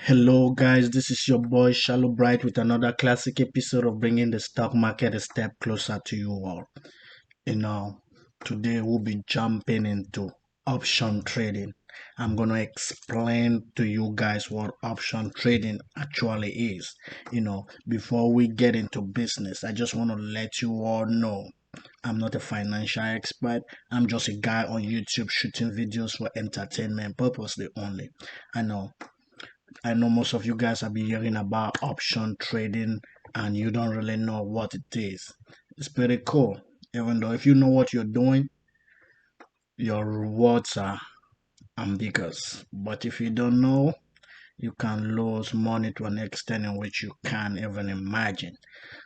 Hello guys, this is your boy Shallow Bright with another classic episode of bringing the stock market a step closer to you all. You know, today we'll be jumping into option trading. I'm going to explain to you guys what option trading actually is. Before we get into business, I just want to let you all know I'm not a financial expert. I'm just a guy on YouTube shooting videos for entertainment purposes only. I know most of you guys have been hearing about option trading and you don't really know what it is. It's pretty cool. Even though if you know what you're doing, your rewards are ambiguous. But if you don't know, you can lose money to an extent in which you can't even imagine.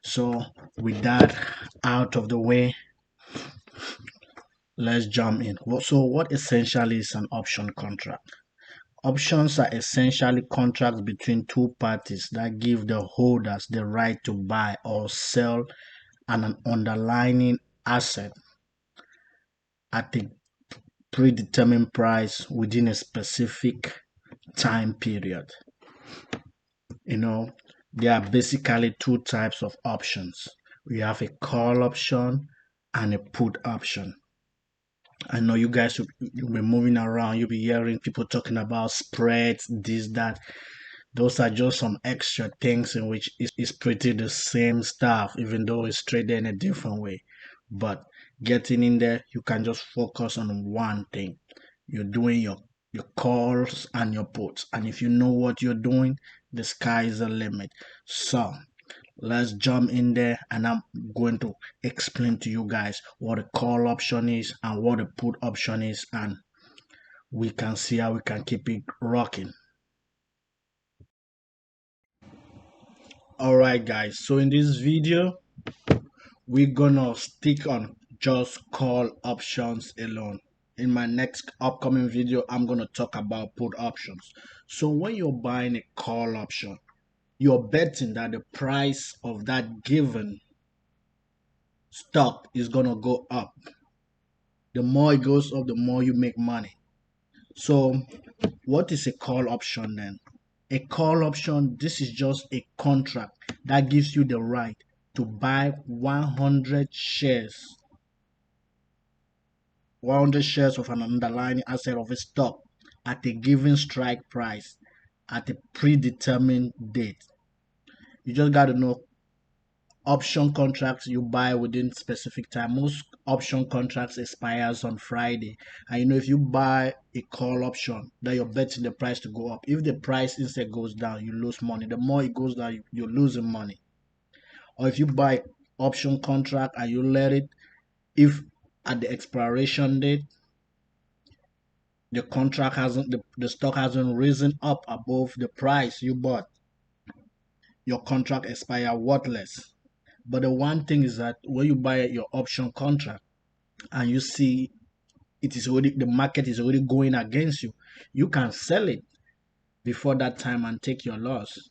So with that out of the way, let's jump in. So what essentially is an option contract? Options are essentially contracts between two parties that give the holders the right to buy or sell an underlying asset at a predetermined price within a specific time period. There are basically two types of options. We have a call option and a put option. I know you guys you'll be moving around, you'll be hearing people talking about spreads, this, that. Those are just some extra things in which is pretty the same stuff, even though it's traded in a different way. But getting in there, you can just focus on one thing. You're doing your calls and your puts. And if you know what you're doing, the sky is the limit. So let's jump in there and I'm going to explain to you guys what a call option is and what a put option is, and we can see how we can keep it rocking. Alright guys, so in this video we're gonna stick on just call options alone. In my next upcoming video I'm gonna talk about put options. So when you're buying a call option, you're betting that the price of that given stock is gonna go up. The more it goes up, the more you make money. So what is a call option then? A call option, this is just a contract that gives you the right to buy 100 shares of an underlying asset of a stock at a given strike price at a predetermined date. You just got to know option contracts you buy within specific time. Most option contracts expires on Friday, and if you buy a call option, that you're betting the price to go up. If the price instead goes down, you lose money. The more it goes down, you're losing money. Or if you buy option contract and you let it, if at the expiration date the contract hasn't the stock hasn't risen up above the price you bought, your contract expire worthless. But the one thing is that when you buy your option contract and you see the market is already going against you, you can sell it before that time and take your loss.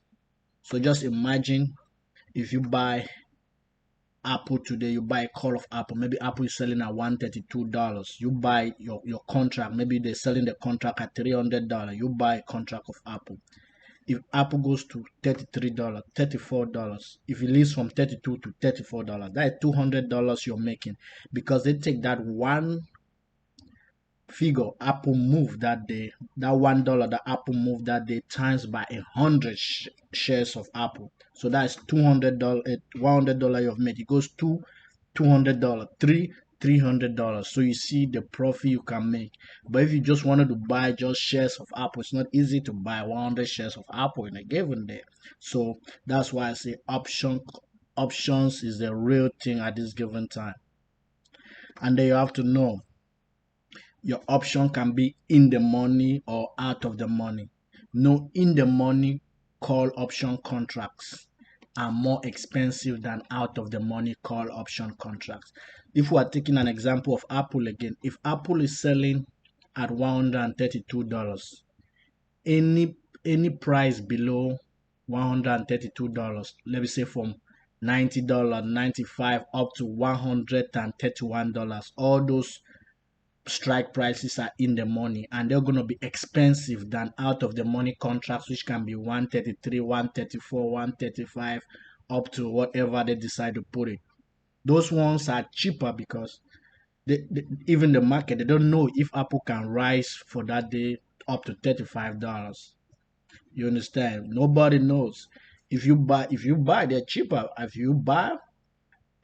So just imagine if you buy Apple today, you buy a call of Apple. Maybe Apple is selling at $132. You buy your contract. Maybe they're selling the contract at $300. You buy a contract of Apple. If Apple goes to $33, $34, if it leaves from $32 to $34, that is $200 you're making, because they take that one figure Apple moved that day, that $1 that Apple moved that day, times by 100 shares of Apple. So that's $200, $100 you've made. It goes to $200, $300. So you see the profit you can make. But if you just wanted to buy just shares of Apple, it's not easy to buy 100 shares of Apple in a given day. So that's why I say options is the real thing at this given time. And then you have to know your option can be in the money or out of the money. No, in the money call option contracts are more expensive than out of the money call option contracts. If we are taking an example of Apple again, if Apple is selling at $132, any price below $132, let me say from $90, $95 up to $131, all those strike prices are in the money, and they're going to be expensive than out of the money contracts, which can be 133, 134, 135, up to whatever they decide to put it. Those ones are cheaper because even the market, they don't know if Apple can rise for that day up to $35. You understand? Nobody knows. If you buy, they're cheaper. If you buy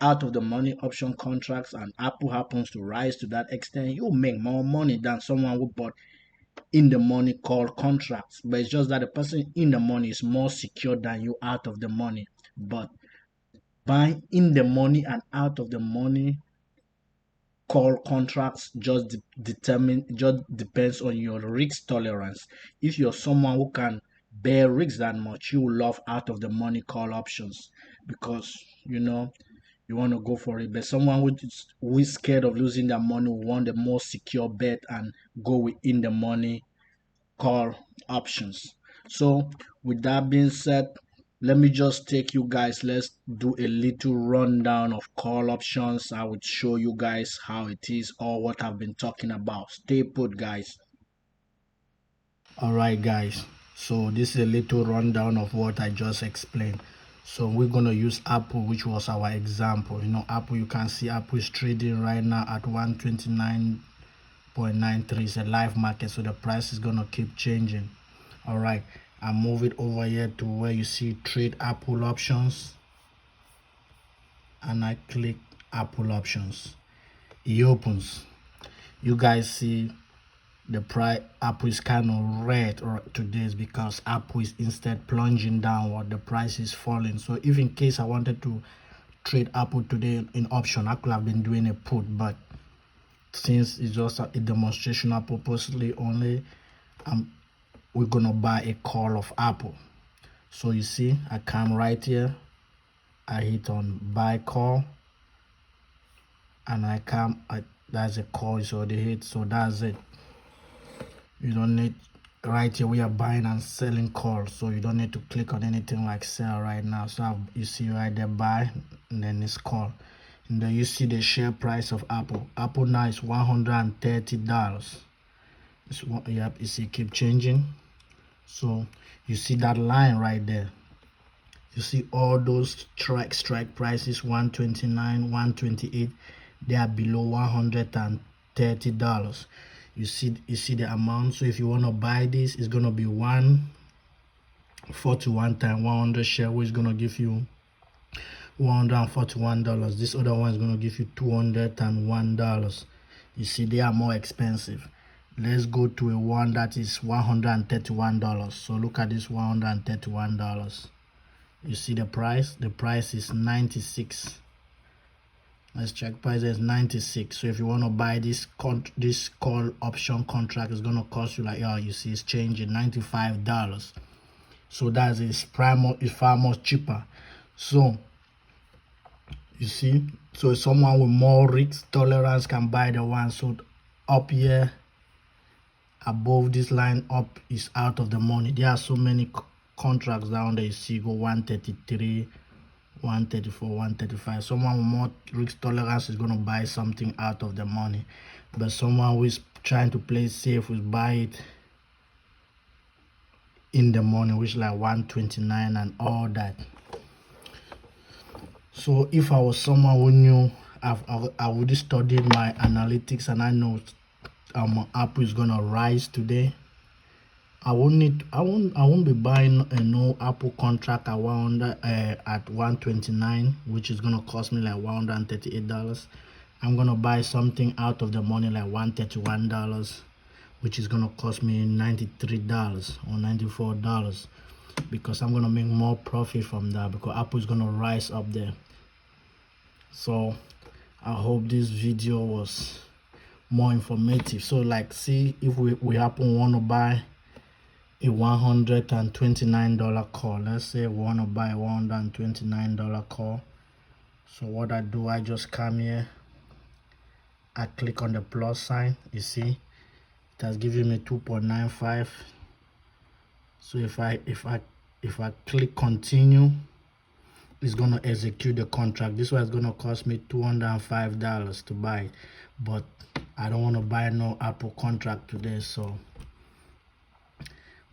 out of the money option contracts and Apple happens to rise to that extent, you make more money than someone who bought in the money call contracts. But it's just that the person in the money is more secure than you out of the money. But buying in the money and out of the money call contracts just depends on your risk tolerance. If you're someone who can bear risk that much, you will love out of the money call options because you want to go for it. But someone who is scared of losing their money will want the most secure bet and go within the money call options. So with that being said, let me just take you guys, let's do a little rundown of call options. I would show you guys how it is or what I've been talking about. Stay put, guys. All right, guys, so this is a little rundown of what I just explained. So we're going to use Apple, which was our example. Apple, you can see Apple is trading right now at 129.93. It's a live market, so the price is going to keep changing. All right, I move it over here to where you see trade Apple options, and I click Apple options. It opens. You guys see the price. Apple is kind of red today is because Apple is instead plunging downward. The price is falling. So if in case I wanted to trade Apple today in option, I could have been doing a put, but since it's just a demonstrational purposely only, we're gonna buy a call of Apple. So you see, I come right here, I hit on buy call, and that's a call is already hit. So that's it. You don't need, right here we are buying and selling calls, so you don't need to click on anything like sell right now. So you see right there buy, and then it's call, and then you see the share price of Apple now is $130. Yep, you see keep changing. So you see that line right there, you see all those strike prices, 129, 128, they are below $130. You see the amount. So if you want to buy this, it's going to be 141 times 100 share, which is going to give you $141. This other one is going to give you $201. You see, they are more expensive. Let's go to a one that is $131. So look at this, $131. You see the price is 96. Let's check price is 96. So if you want to buy this call option contract, it's going to cost you, like, you see it's changing, $95. so that is far more cheaper. So you see, so someone with more risk tolerance can buy the one. So up here above this line up is out of the money. There are so many contracts down there. You see go 133, 134, 135. Someone with more risk tolerance is going to buy something out of the money, but someone who is trying to play safe will buy it in the money, which like 129 and all that. So if I was someone who knew, I would study my analytics, and I know Apple is gonna rise today, I won't be buying a no Apple contract at 129, which is gonna cost me like $138. I'm gonna buy something out of the money like $131, which is gonna cost me $93 or $94, because I'm gonna make more profit from that, because Apple is gonna rise up there. So I hope this video was more informative. So like, see, if we happen want to buy a $129 call, let's say we want to buy a $129 call. So what I do, I just come here, I click on the plus sign. You see it has given me 2.95. so if I click continue, it's going to execute the contract. This one is going to cost me $205 to buy it, but I don't want to buy no Apple contract today, so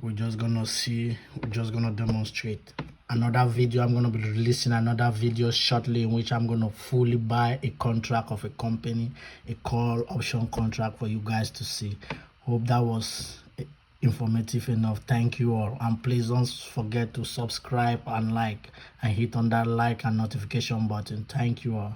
we're just gonna see, we're just gonna demonstrate another video. I'm gonna be releasing another video shortly in which I'm gonna fully buy a contract of a company, a call option contract for you guys to see. Hope that was informative enough. Thank you all, and please don't forget to subscribe and like and hit on that like and notification button. Thank you all.